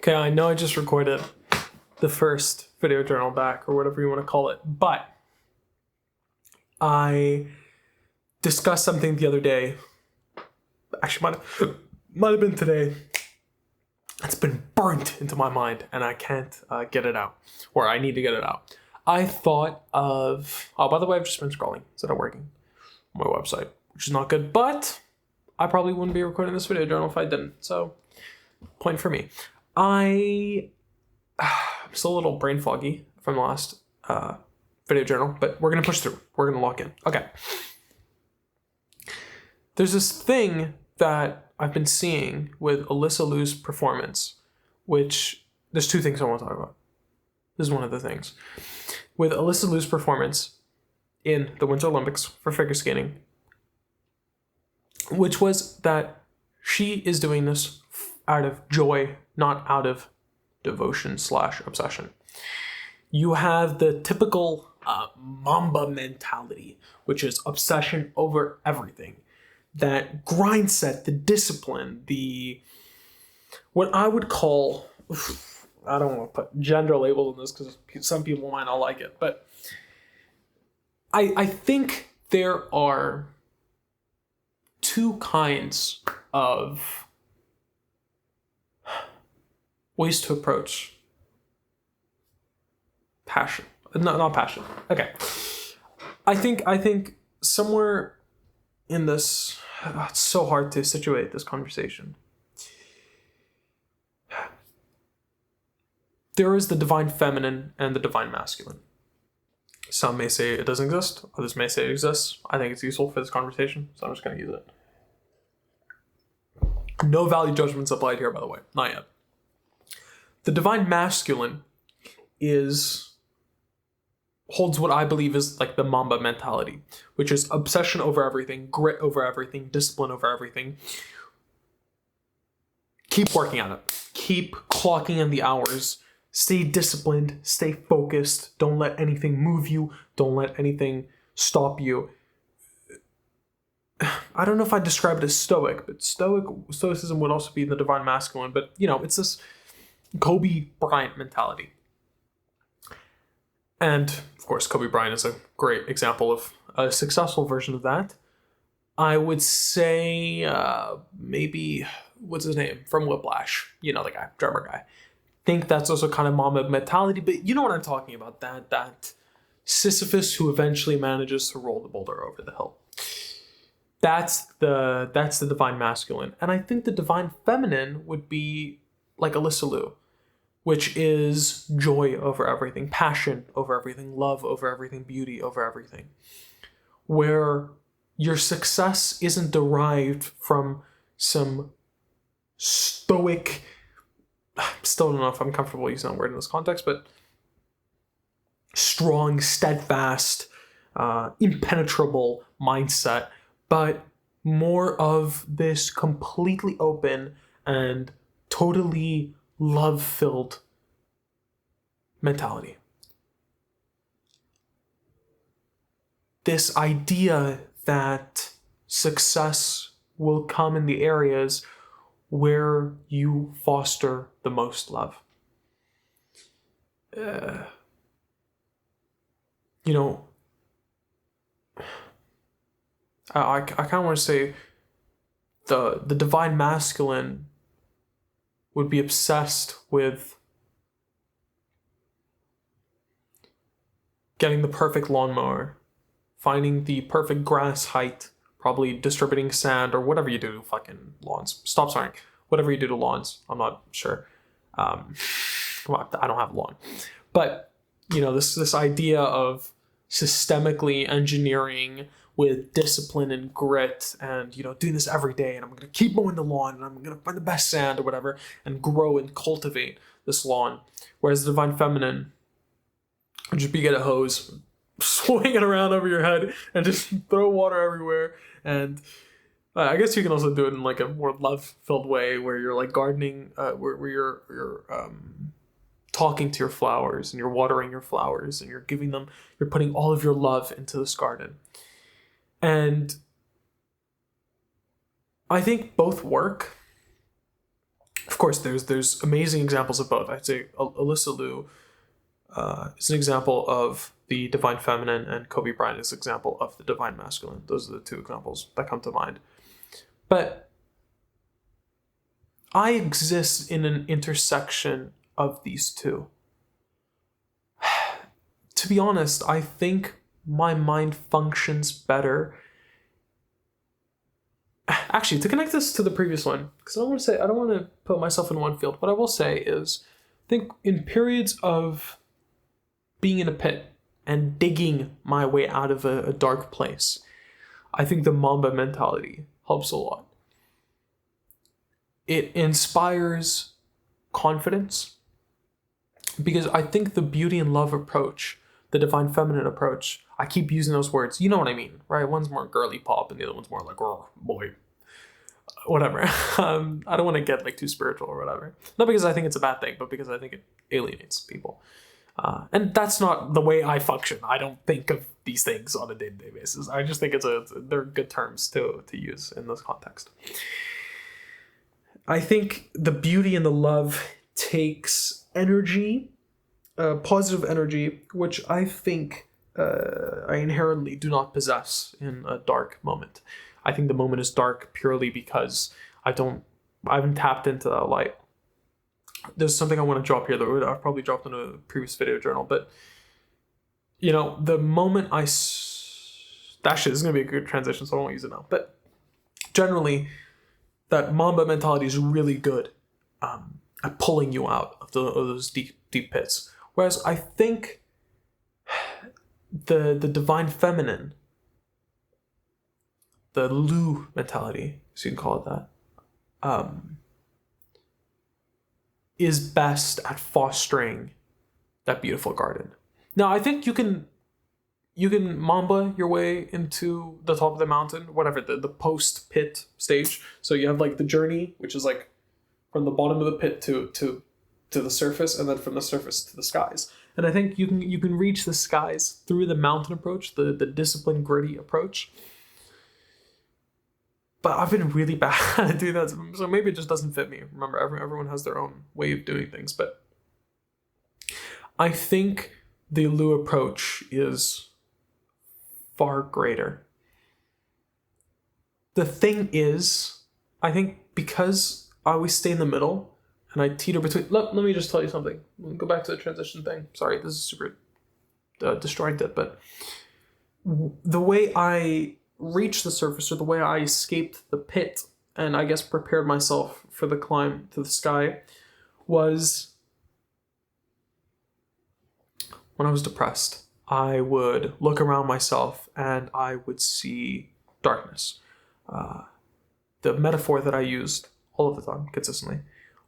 Okay, I know I just recorded the first video journal back, or whatever you want to call it, but I discussed something the other day. Actually, might have been today. It's been burnt into my mind, and I can't get it out, or I need to get it out. I thought of... Oh, by the way, I've just been scrolling instead of working on my website, which is not good, but I probably wouldn't be recording this video journal if I didn't, so point for me. I'm still a little brain foggy from the last video journal, but we're going to push through. We're going to lock in. Okay. There's this thing that I've been seeing with Alysa Liu's performance, which there's two things I want to talk about. This is one of the things. With Alysa Liu's performance in the Winter Olympics for figure skating, which was that she is doing this out of joy, not out of devotion/obsession. You have the typical mamba mentality, which is obsession over everything. That grind set, the discipline, what I would call, I don't want to put gender labels on this because some people might not like it, but I think there are two kinds of ways to approach passion. Not passion. Okay. I think somewhere in this, it's so hard to situate this conversation. There is the divine feminine and the divine masculine. Some may say it doesn't exist. Others may say it exists. I think it's useful for this conversation, so I'm just going to use it. No value judgments applied here, by the way. Not yet. The divine masculine holds what I believe is like the mamba mentality, which is obsession over everything, grit over everything, discipline over everything. Keep working at it. Keep clocking in the hours. Stay disciplined. Stay focused. Don't let anything move you. Don't let anything stop you. I don't know if I'd describe it as stoic, but stoicism would also be the divine masculine. But, it's this Kobe Bryant mentality. And, of course, Kobe Bryant is a great example of a successful version of that. I would say maybe, what's his name? From Whiplash. The guy, drummer guy. Think that's also kind of mamba mentality, but you know what I'm talking about. That Sisyphus who eventually manages to roll the boulder over the hill. That's the divine masculine. And I think the divine feminine would be like Alysa Liu, which is joy over everything, passion over everything, love over everything, beauty over everything. Where your success isn't derived from some stoic, still don't know if I'm comfortable using that word in this context, but strong, steadfast, impenetrable mindset, but more of this completely open and totally love-filled mentality. This idea that success will come in the areas where you foster the most love. I kind of want to say the divine masculine would be obsessed with getting the perfect lawnmower, finding the perfect grass height, probably distributing sand or whatever you do to fucking lawns. Stop swearing. Whatever you do to lawns. I'm not sure. Well, I don't have a lawn. But, this idea of systemically engineering with discipline and grit and, doing this every day, and I'm going to keep mowing the lawn and I'm going to find the best sand or whatever and grow and cultivate this lawn. Whereas the divine feminine would just be get a hose, swing it around over your head and just throw water everywhere. And I guess you can also do it in like a more love-filled way where you're like gardening, where you're talking to your flowers and you're watering your flowers and you're putting all of your love into this garden. And I think both work. Of course, there's amazing examples of both. I'd say Alysa Liu is an example of the divine feminine, and Kobe Bryant is an example of the divine masculine. Those are the two examples that come to mind. But I exist in an intersection of these two. To be honest, I think my mind functions better. Actually, to connect this to the previous one, because I don't want to put myself in one field. What I will say is, I think in periods of being in a pit and digging my way out of a dark place, I think the mamba mentality helps a lot. It inspires confidence, because I think the beauty and love approach, the divine feminine approach, I keep using those words. You know what I mean, right? One's more girly pop and the other one's more like, oh, boy. Whatever. I don't want to get like too spiritual or whatever. Not because I think it's a bad thing, but because I think it alienates people. And that's not the way I function. I don't think of these things on a day-to-day basis. I just think they're good terms to use in this context. I think the beauty and the love takes energy, positive energy, which I think I inherently do not possess in a dark moment. I think the moment is dark purely because I haven't tapped into that light. There's something I want to drop here that I've probably dropped in a previous video journal, but the moment actually, this is going to be a good transition, so I won't use it now. But generally, that mamba mentality is really good at pulling you out of those deep pits. Whereas I think the divine feminine, the Liu mentality, so you can call it that, is best at fostering that beautiful garden. Now, I think you can mamba your way into the top of the mountain, whatever, the post-pit stage. So you have like the journey, which is like from the bottom of the pit to the surface, and then from the surface to the skies. And I think you can reach the skies through the mountain approach, the disciplined, gritty approach. But I've been really bad at doing that, so maybe it just doesn't fit me. Remember, everyone has their own way of doing things, but I think the Liu approach is far greater. The thing is, I think because I always stay in the middle and I teeter between. Let me just tell you something. Go back to the transition thing. Sorry, this is super disjointed, but the way I reached the surface, or the way I escaped the pit and I guess prepared myself for the climb to the sky, was when I was depressed. I would look around myself and I would see darkness. The metaphor that I used all of the time, consistently,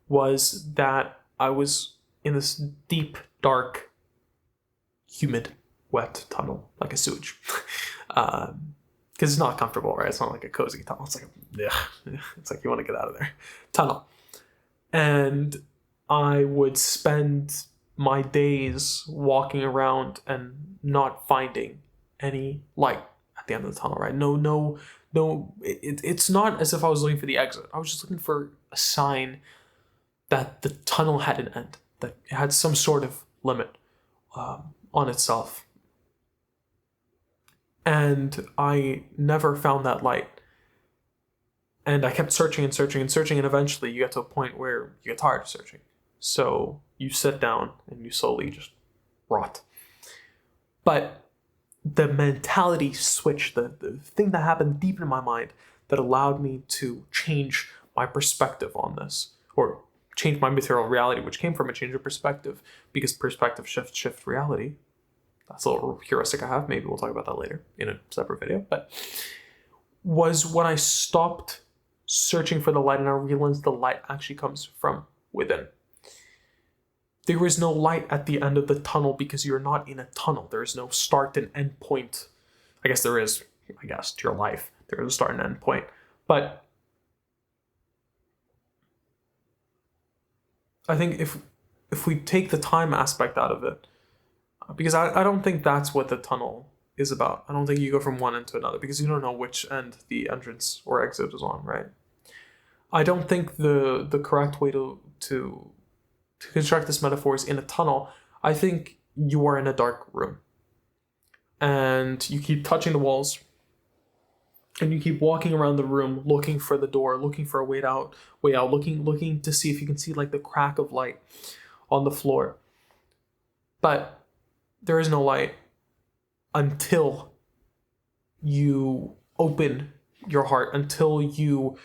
was that I was in this deep, dark, humid, wet tunnel, like a sewage. Because it's not comfortable, right? It's not like a cozy tunnel. It's like, it's like you want to get out of there. Tunnel. And I would spend my days walking around and not finding any light at the end of the tunnel, right? No. It's not as if I was looking for the exit. I was just looking for a sign that the tunnel had an end, that it had some sort of limit on itself. And I never found that light. And I kept searching and searching and searching, and eventually you get to a point where you get tired of searching. So you sit down and you slowly just rot. But the mentality switch, the thing that happened deep in my mind that allowed me to change my perspective on this, or change my material reality, which came from a change of perspective, because perspective shift reality. That's a little heuristic I have. Maybe we'll talk about that later in a separate video. But was when I stopped searching for the light and I realized the light actually comes from within. There is no light at the end of the tunnel because you're not in a tunnel. There is no start and end point. I guess there is, to your life. There is a start and end point. But I think if we take the time aspect out of it, because I don't think that's what the tunnel is about. I don't think you go from one end to another because you don't know which end the entrance or exit is on, right? I don't think the correct way to construct this metaphor is in a tunnel. I think you are in a dark room and you keep touching the walls and you keep walking around the room looking for the door, looking for a way out, looking to see if you can see like the crack of light on the floor. But there is no light until you open your heart, until you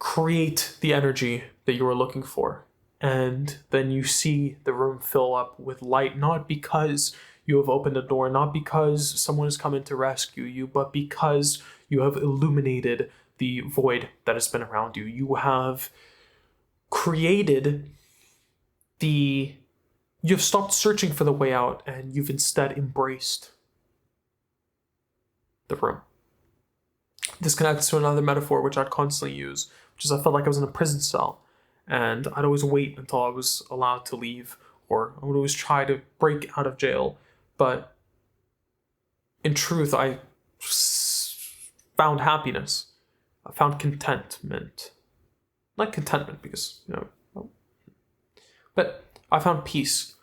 create the energy that you are looking for. And then you see the room fill up with light, not because you have opened a door, not because someone has come in to rescue you, but because you have illuminated the void that has been around you. You have created you've stopped searching for the way out and you've instead embraced the room. This connects to another metaphor which I'd constantly use, which is I felt like I was in a prison cell and I'd always wait until I was allowed to leave, or I would always try to break out of jail. But in truth, I found happiness. I found contentment. Not contentment because, but I found peace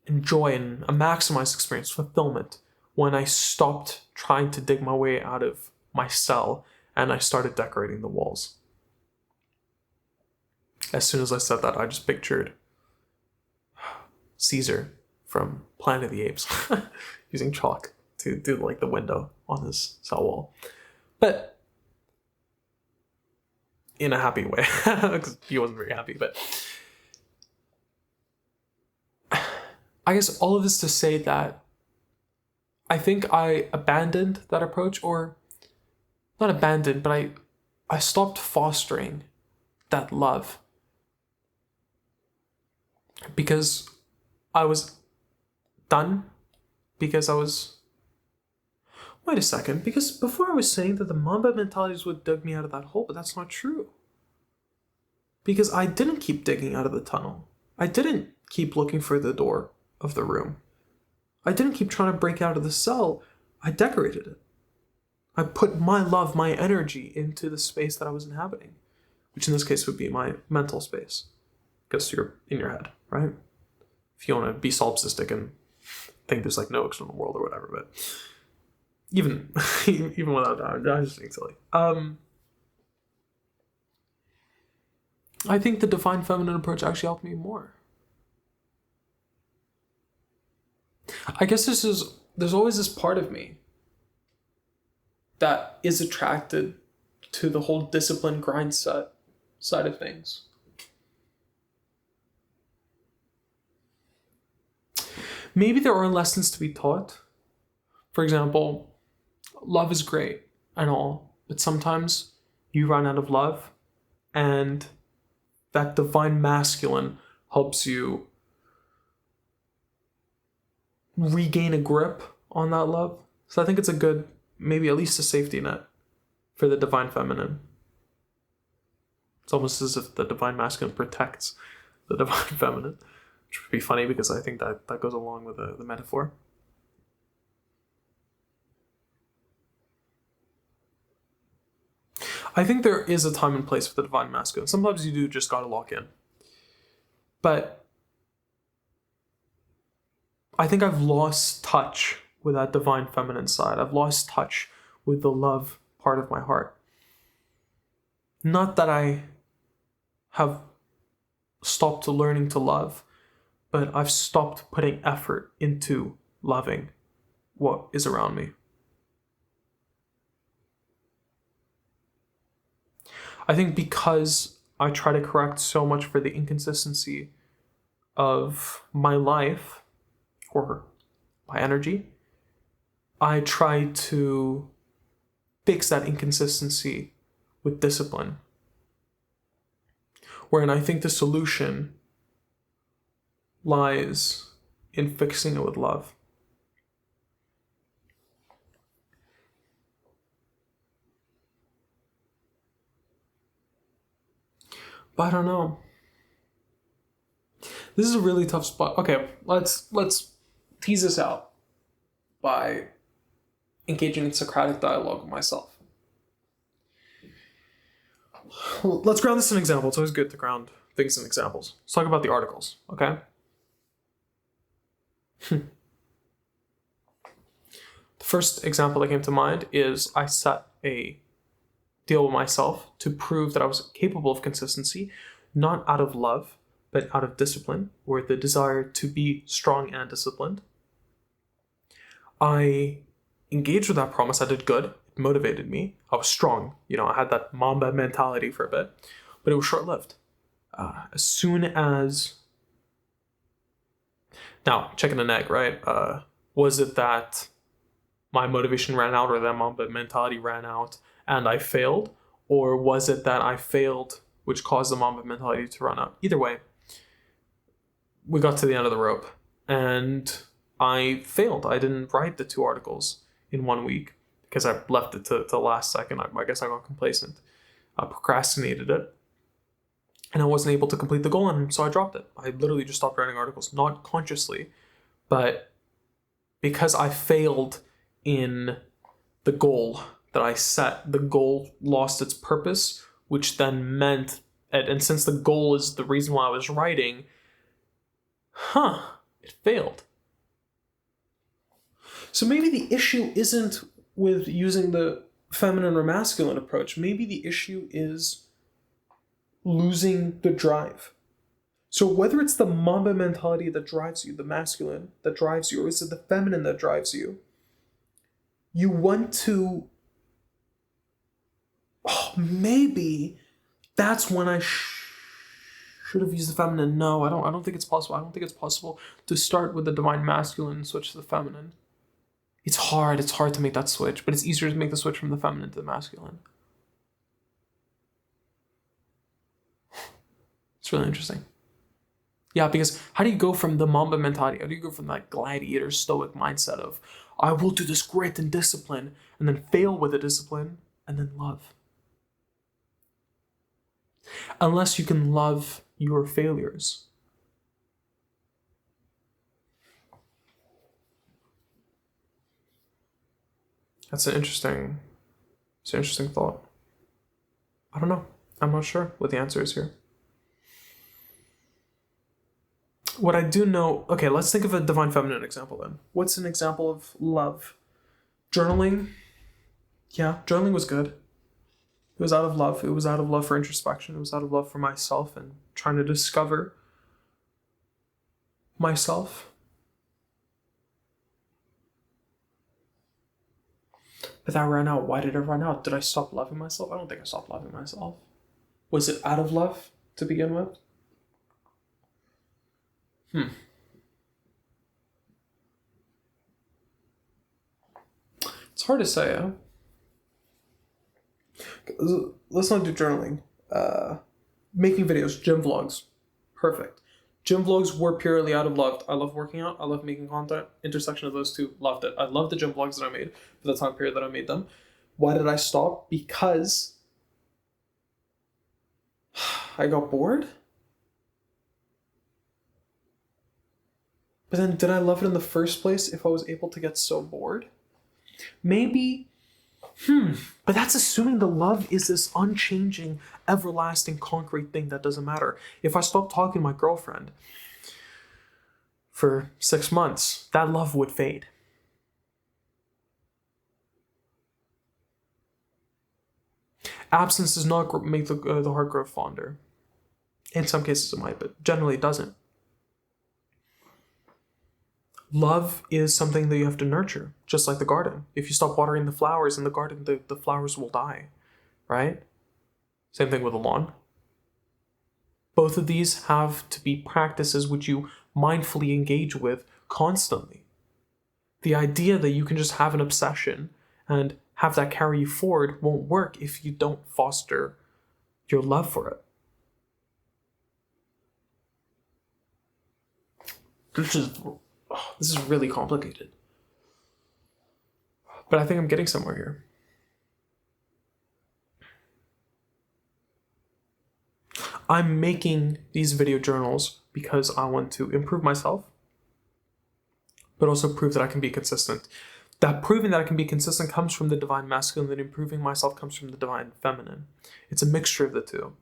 and joy and a maximized experience, fulfillment, when I stopped trying to dig my way out of my cell and I started decorating the walls. As soon as I said that, I just pictured Caesar from Planet of the Apes using chalk to do like the window on his cell wall. But in a happy way, because he wasn't very happy. But I guess all of this to say that I think I abandoned that approach, or not abandoned, but I stopped fostering that love because I was done, because I was... Wait a second, because before I was saying that the mamba mentality is what dug me out of that hole, but that's not true. Because I didn't keep digging out of the tunnel. I didn't keep looking for the door of the room. I didn't keep trying to break out of the cell. I decorated it. I put my love, my energy into the space that I was inhabiting, which in this case would be my mental space, because you're in your head, right? If you want to be solipsistic and think there's like no external world or whatever, but even without that, I just think silly. I think the divine feminine approach actually helped me more. I guess there's always this part of me that is attracted to the whole discipline grind set side of things. Maybe there are lessons to be taught. For example, love is great and all, but sometimes you run out of love, and that divine masculine helps you regain a grip on that love. So I think it's a good, maybe at least a safety net for the divine feminine. It's almost as if the divine masculine protects the divine feminine, which would be funny because I think that goes along with the metaphor. I think there is a time and place for the divine masculine. Sometimes you do just gotta lock in. But I think I've lost touch with that divine feminine side. I've lost touch with the love part of my heart. Not that I have stopped learning to love, but I've stopped putting effort into loving what is around me. I think because I try to correct so much for the inconsistency of my life or my energy, I try to fix that inconsistency with discipline. Wherein I think the solution lies in fixing it with love. But I don't know. This is a really tough spot. Okay, let's tease this out by engaging in Socratic dialogue with myself. let's ground this in an example. It's always good to ground things in examples. Let's talk about the articles, okay? The first example that came to mind is I set a deal with myself to prove that I was capable of consistency, not out of love, but out of discipline, or the desire to be strong and disciplined. I engaged with that promise. I did good. It motivated me. I was strong. I had that mamba mentality for a bit, but it was short-lived. As soon as... Now, chicken and egg, right? Was it that my motivation ran out or that mamba mentality ran out and I failed? Or was it that I failed, which caused the mamba mentality to run out? Either way, we got to the end of the rope and I failed. I didn't write the 2 articles in 1 week because I left it to the last second. I guess I got complacent. I procrastinated it. And I wasn't able to complete the goal, and so I dropped it. I literally just stopped writing articles, not consciously, but because I failed in the goal that I set, the goal lost its purpose, which then meant, and since the goal is the reason why I was writing, it failed. So maybe the issue isn't with using the feminine or masculine approach. Maybe the issue is losing the drive. So whether it's the mamba mentality that drives you, the masculine that drives you, or is it the feminine that drives you, you want to... maybe that's when I should have used the feminine. No, I don't think it's possible. I don't think it's possible to start with the divine masculine and switch to the feminine. It's hard to make that switch, but it's easier to make the switch from the feminine to the masculine. It's really interesting. Yeah, because how do you go from the mamba mentality? How do you go from that gladiator stoic mindset of, I will do this grit and discipline, and then fail with the discipline, and then love? Unless you can love your failures. It's an interesting thought. I don't know. I'm not sure what the answer is here. What I do know... Okay, let's think of a divine feminine example then. What's an example of love? Journaling. Yeah, journaling was good. It was out of love. It was out of love for introspection. It was out of love for myself and trying to discover myself. But that ran out. Why did it run out? Did I stop loving myself? I don't think I stopped loving myself. Was it out of love to begin with? It's hard to say, huh? Let's not do journaling. Making videos, gym vlogs. Perfect. Gym vlogs were purely out of love. I love working out. I love making content. Intersection of those two, loved it. I love the gym vlogs that I made for the time period that I made them. Why did I stop? Because I got bored. But then did I love it in the first place if I was able to get so bored? Maybe, but that's assuming the love is this unchanging, everlasting, concrete thing that doesn't matter. If I stopped talking to my girlfriend for 6 months, that love would fade. Absence does not make the heart grow fonder. In some cases it might, but generally it doesn't. Love is something that you have to nurture, just like the garden. If you stop watering the flowers in the garden, the flowers will die, right? Same thing with a lawn. Both of these have to be practices which you mindfully engage with constantly. The idea that you can just have an obsession and have that carry you forward won't work if you don't foster your love for it. This is really complicated. But I think I'm getting somewhere here. I'm making these video journals because I want to improve myself, but also prove that I can be consistent. That proving that I can be consistent comes from the divine masculine, that improving myself comes from the divine feminine. It's a mixture of the two.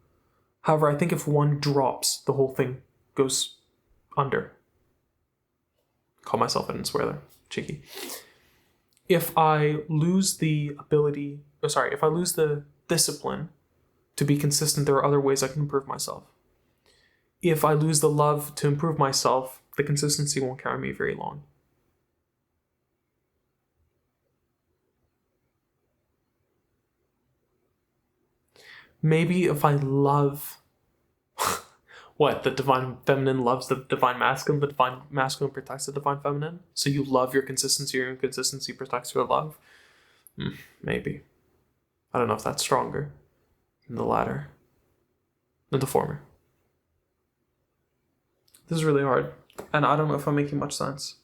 However, I think if one drops, the whole thing goes under. Call myself, I didn't swear there. Cheeky. If I lose the if I lose the discipline to be consistent, there are other ways I can improve myself. If I lose the love to improve myself, the consistency won't carry me very long. Maybe if I love what? The divine feminine loves the divine masculine, the divine masculine protects the divine feminine? So you love your inconsistency protects your love? Maybe. I don't know if that's stronger than the latter, than the former. This is really hard, and I don't know if I'm making much sense.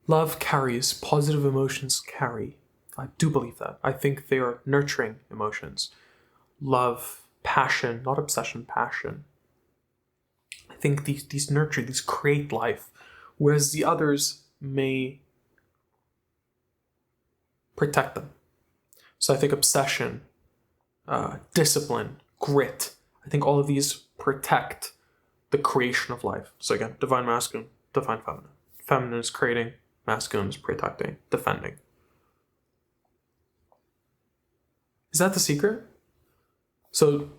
Love carries, positive emotions carry. I do believe that. I think they are nurturing emotions. Love, passion, not obsession, passion. I think these nurture, these create life, whereas the others may protect them. So I think obsession, discipline, grit, I think all of these protect the creation of life. So again, divine masculine, divine feminine. Feminine is creating, masculine is protecting, defending. Is that the secret? So,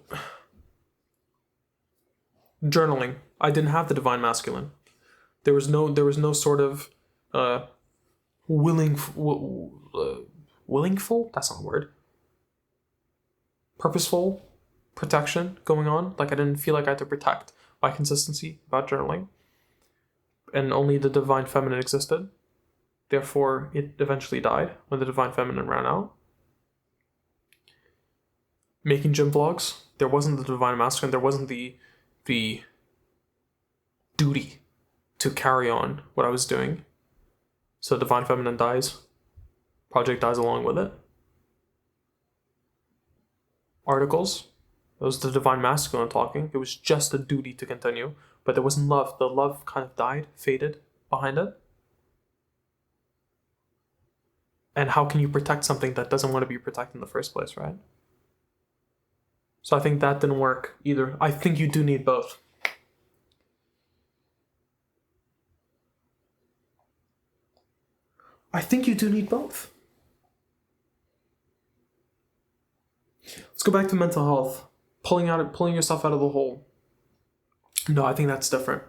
journaling. I didn't have the divine masculine. There was no sort of willingful. That's not a word. Purposeful protection going on. Like I didn't feel like I had to protect my consistency about journaling, and only the divine feminine existed. Therefore, it eventually died when the divine feminine ran out. Making gym vlogs, there wasn't the divine masculine, there wasn't the duty to carry on what I was doing. So divine feminine dies. Project dies along with it. Articles, it was the divine masculine talking. It was just a duty to continue, but there wasn't love. The love kind of died, faded behind it. And how can you protect something that doesn't want to be protected in the first place, right? So I think that didn't work either. I think you do need both. I think you do need both. Let's go back to mental health. Pulling yourself out of the hole. No, I think that's different.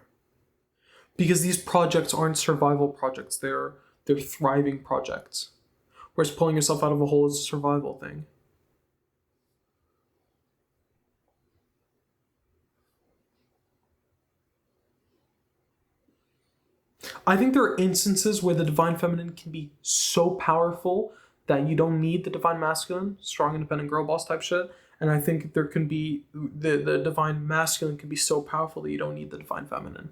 Because these projects aren't survival projects. They're thriving projects. Whereas pulling yourself out of a hole is a survival thing. I think there are instances where the divine feminine can be so powerful that you don't need the divine masculine, strong, independent girl boss type shit. And I think there can be, the divine masculine can be so powerful that you don't need the divine feminine.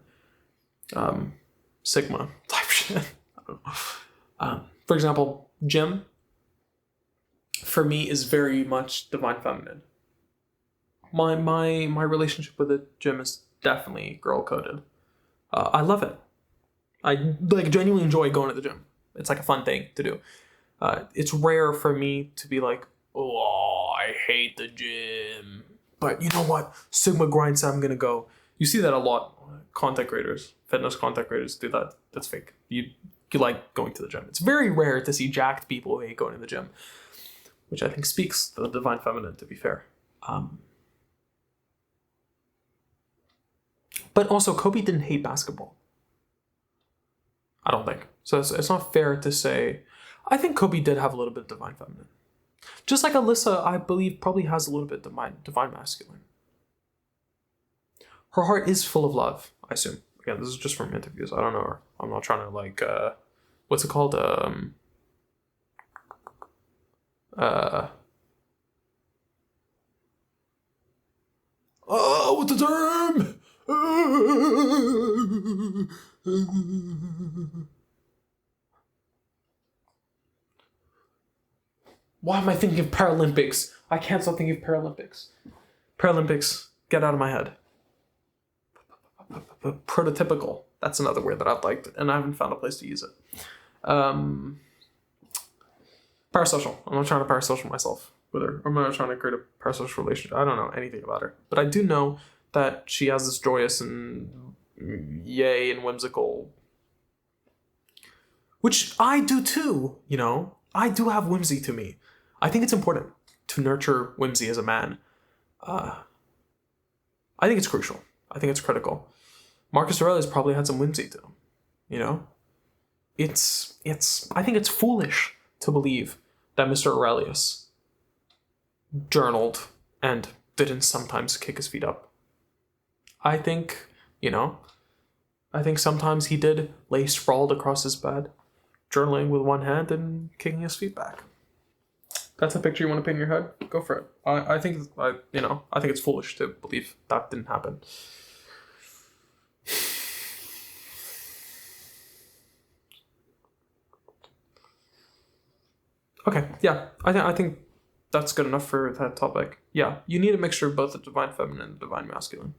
Sigma type shit. I don't know. For example, gym, for me, is very much divine feminine. My relationship with the gym is definitely girl coded. I love it. I genuinely enjoy going to the gym. It's like a fun thing to do. It's rare for me to be like, oh, I hate the gym. But you know what? Sigma grind said I'm gonna go. You see that a lot. Content creators, fitness content creators do that. That's fake. You like going to the gym. It's very rare to see jacked people who hate going to the gym, which I think speaks to the divine feminine, to be fair. But also, Kobe didn't hate basketball. I don't think. So it's not fair to say. I think Kobe did have a little bit of divine feminine. Just like Alysa, I believe, probably has a little bit of divine masculine. Her heart is full of love, I assume. Again, this is just from interviews. I don't know her. I'm not trying to what's it called? What's the term? Why am I thinking of Paralympics? I can't stop thinking of Paralympics. Paralympics, get out of my head. Prototypical. That's another word that I've liked, and I haven't found a place to use it. Parasocial. I'm not trying to parasocial myself with her. I'm not trying to create a parasocial relationship. I don't know anything about her. But I do know that she has this joyous and yay and whimsical, which I do too, you know? I do have whimsy to me. I think it's important to nurture whimsy as a man. I think it's crucial. I think it's critical. Marcus Aurelius probably had some whimsy to him, you know? I think it's foolish to believe that Mr. Aurelius journaled and didn't sometimes kick his feet up. I think, sometimes he did lay sprawled across his bed, journaling with one hand and kicking his feet back. That's a picture you want to paint in your head? Go for it. I think it's foolish to believe that didn't happen. Okay, yeah, I think that's good enough for that topic. Yeah, you need a mixture of both the divine feminine and the divine masculine.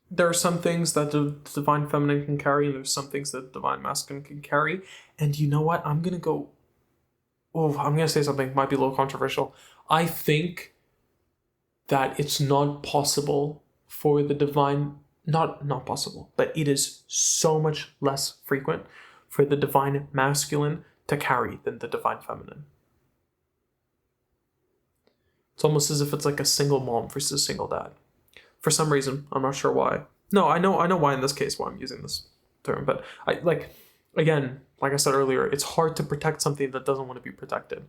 There are some things that the divine feminine can carry, and there's some things that the divine masculine can carry. And you know what? I'm going to say something, might be a little controversial. I think that it's not possible for the divine, not possible, but it is so much less frequent for the divine masculine to carry than the divine feminine. It's almost as if it's like a single mom versus a single dad. For some reason, I'm not sure why. No, I know why in this case, why I'm using this term, but like I said earlier, it's hard to protect something that doesn't want to be protected.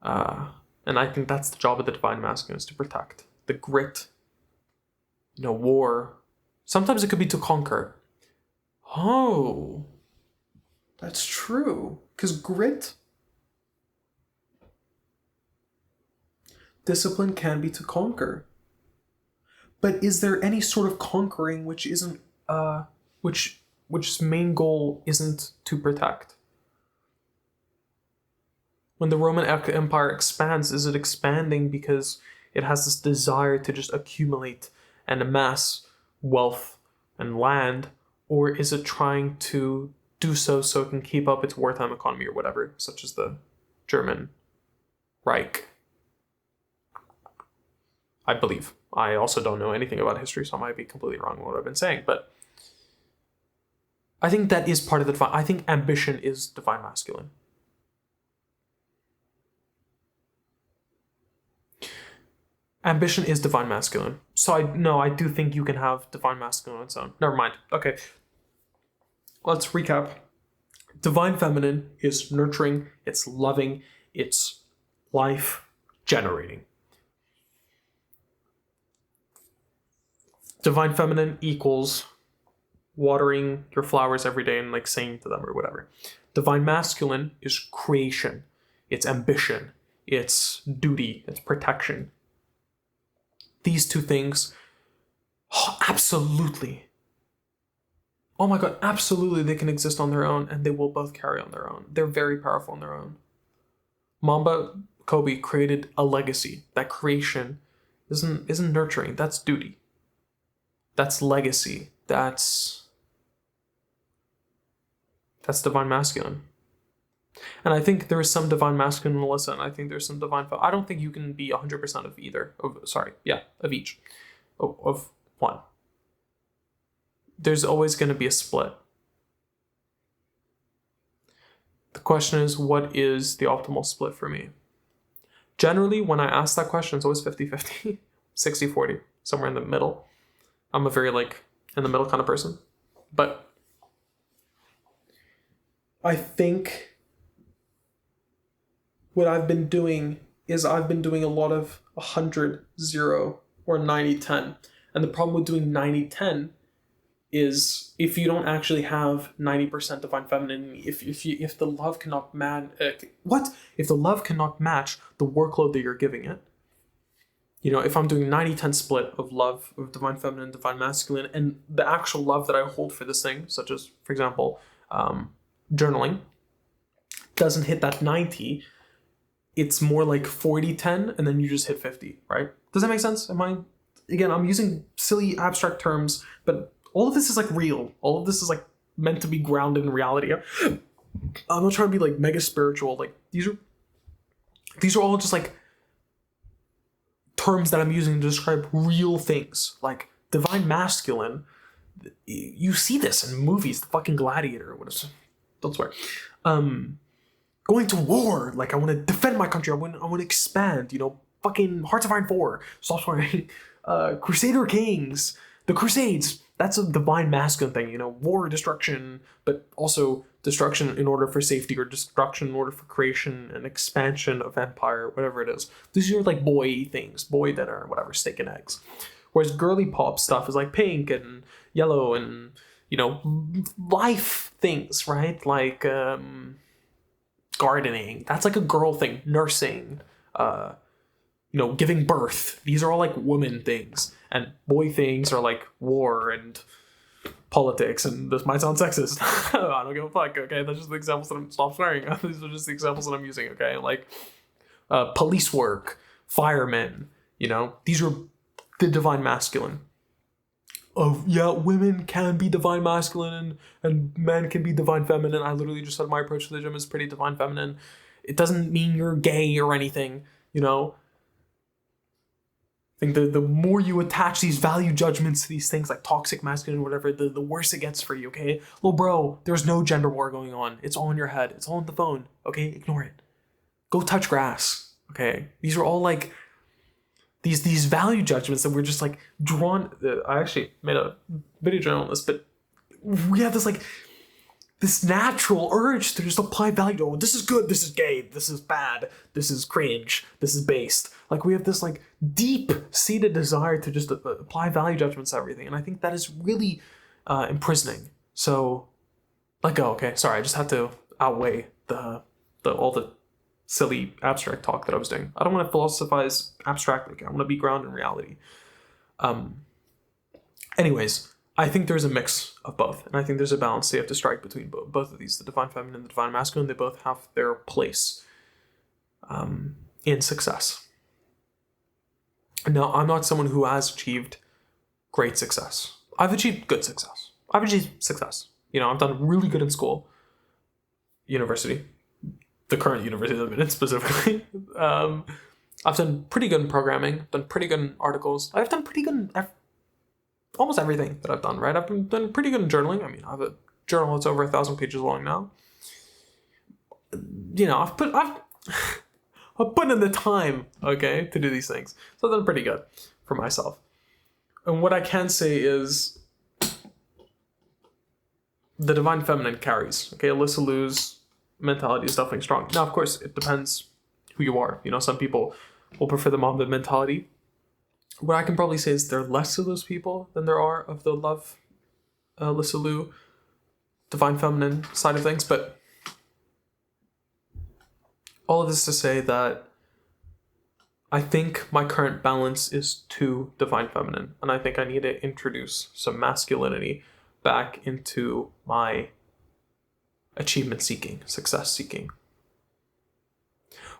And I think that's the job of the divine masculine, is to protect. The grit, war. Sometimes it could be to conquer. Oh, that's true. Because grit, discipline can be to conquer. But is there any sort of conquering which isn't, which's main goal isn't to protect? When the Roman Empire expands, is it expanding because it has this desire to just accumulate and amass wealth and land, or is it trying to do so it can keep up its wartime economy or whatever, such as the German Reich? I believe. I also don't know anything about history, so I might be completely wrong in what I've been saying, but I think that is part of the divine. I think ambition is divine masculine. Ambition is divine masculine. So I do think you can have divine masculine on its own. Never mind. Okay. Let's recap. Divine feminine is nurturing, it's loving, it's life generating. Divine feminine equals watering your flowers every day and saying to them or whatever. Divine masculine is creation. It's ambition. It's duty. It's protection. These two things, absolutely. Oh my God, absolutely they can exist on their own, and they will both carry on their own. They're very powerful on their own. Mamba, Kobe created a legacy. That creation isn't nurturing. That's duty. That's legacy. That's divine masculine. And I think there is some divine masculine in Alysa, and I think there's some divine I don't think you can be 100% of either. Of each. Of one. There's always going to be a split. The question is, what is the optimal split for me? Generally, when I ask that question, it's always 50-50, 60-40, somewhere in the middle. I'm a very in the middle kind of person. But I think what I've been doing is I've been doing a lot of 100-0 or 90-10. And the problem with doing 90-10 is if you don't actually have 90% divine feminine, if the love cannot if the love cannot match the workload that you're giving it, if I'm doing 90-10 split of love of divine feminine, divine masculine, and the actual love that I hold for this thing, such as, for example, journaling doesn't hit that 90, it's more like 40-10, and then you just hit 50, right? Does that make sense? I'm using silly abstract terms, but all of this is like real. All of this is like meant to be grounded in reality. I'm not trying to be like mega spiritual. Like these are all just like terms that I'm using to describe real things. Like divine masculine, you see this in movies, the fucking Gladiator, what is, don't swear. Going to war, like I want to defend my country, I want to expand, fucking Hearts of Iron 4, stop swearing. Crusader Kings, the Crusades, that's a divine masculine thing, war, destruction, but also destruction in order for safety, or destruction in order for creation and expansion of empire, whatever it is. These are like boy things, boy that are whatever, steak and eggs. Whereas girly pop stuff is like pink and yellow and, life things, right? Like gardening, that's like a girl thing. Nursing, giving birth. These are all like woman things. And boy things are like war and politics, and this might sound sexist. I don't give a fuck, okay? That's just the examples that stop swearing. These are just the examples that I'm using, okay? Like police work, firemen, these are the divine masculine. Women can be divine masculine and men can be divine feminine. I literally just said my approach to the gym is pretty divine feminine. It doesn't mean you're gay or anything, I think the more you attach these value judgments to these things like toxic masculine or whatever, the worse it gets for you, okay? Well, bro, there's no gender war going on. It's all in your head. It's all on the phone, okay? Ignore it. Go touch grass, okay? These are all like these value judgments that we're just like drawn. I actually made a video journal on this, but we have this natural urge to just apply value to, this is good, this is gay, this is bad, this is cringe, this is based. Like we have this like deep-seated desire to just apply value judgments to everything, and I think that is really imprisoning. So let go, okay? Sorry, I just had to outweigh the all the silly abstract talk that I was doing. I don't want to philosophize abstractly. I want to be grounded in reality. Anyways, I think there's a mix of both, and I think there's a balance you have to strike between both of these, the divine feminine and the divine masculine. They both have their place in success. Now, I'm not someone who has achieved great success. I've achieved good success. I've achieved success. I've done really good in school, university, the current university that I'm in specifically. I've done pretty good in programming, done pretty good in articles. I've done pretty good in almost everything that I've done, right? I've done pretty good in journaling. I mean, I have a journal that's over 1,000 pages long now. I've put in the time, okay, to do these things. So I've done pretty good for myself. And what I can say is the divine feminine carries, okay? Alysa Liu's mentality is definitely strong. Now, of course, it depends who you are. Some people will prefer the mamba mentality. What I can probably say is there are less of those people than there are of the love Alysa Liu, divine feminine side of things. But all of this to say that I think my current balance is too divine feminine, and I think I need to introduce some masculinity back into my achievement seeking, success seeking.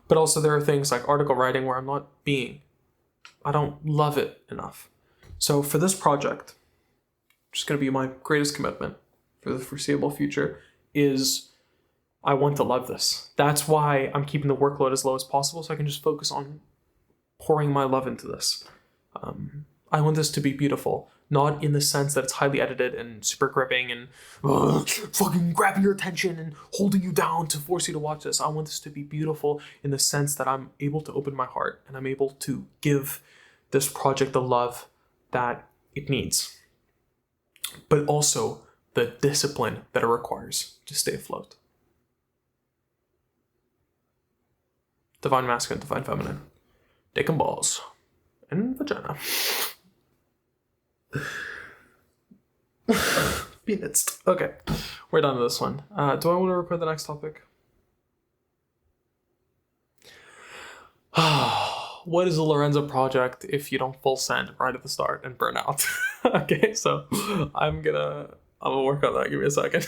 But also there are things like article writing where I don't love it enough. So for this project, which is going to be my greatest commitment for the foreseeable future, is I want to love this. That's why I'm keeping the workload as low as possible, so I can just focus on pouring my love into this. I want this to be beautiful, not in the sense that it's highly edited and super gripping and fucking grabbing your attention and holding you down to force you to watch this. I want this to be beautiful in the sense that I'm able to open my heart and I'm able to give this project the love that it needs, but also the discipline that it requires to stay afloat. Divine masculine, divine feminine. Dick and balls. And vagina. Peanuts. Okay, we're done with this one. Do I want to record the next topic? What is a Lorenzo project if you don't full send right at the start and burn out? Okay, so I'm gonna work on that. Give me a second.